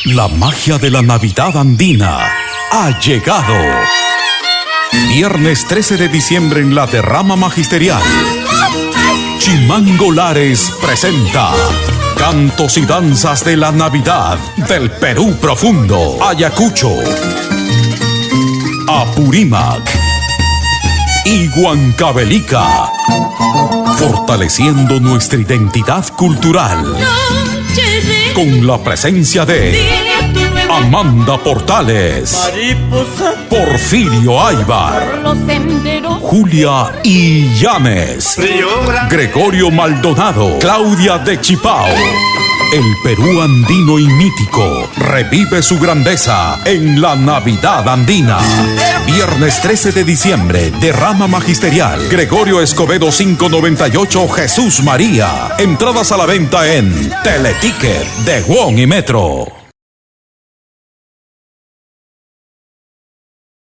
La magia de la Navidad andina ha llegado. Viernes 13 de diciembre en la derrama magisterial. Chimango Lares presenta Cantos y danzas de la Navidad del Perú profundo. Ayacucho, Apurímac y Huancavelica, fortaleciendo nuestra identidad cultural con la presencia de Amanda Portales, Porfirio Aybar, Julia Illanes, Gregorio Maldonado, Claudia de Chipao. El Perú andino y mítico revive su grandeza en la Navidad andina. Viernes 13 de diciembre, derrama magisterial. Gregorio Escobedo 598, Jesús María. Entradas a la venta en Teleticket de Won y Metro.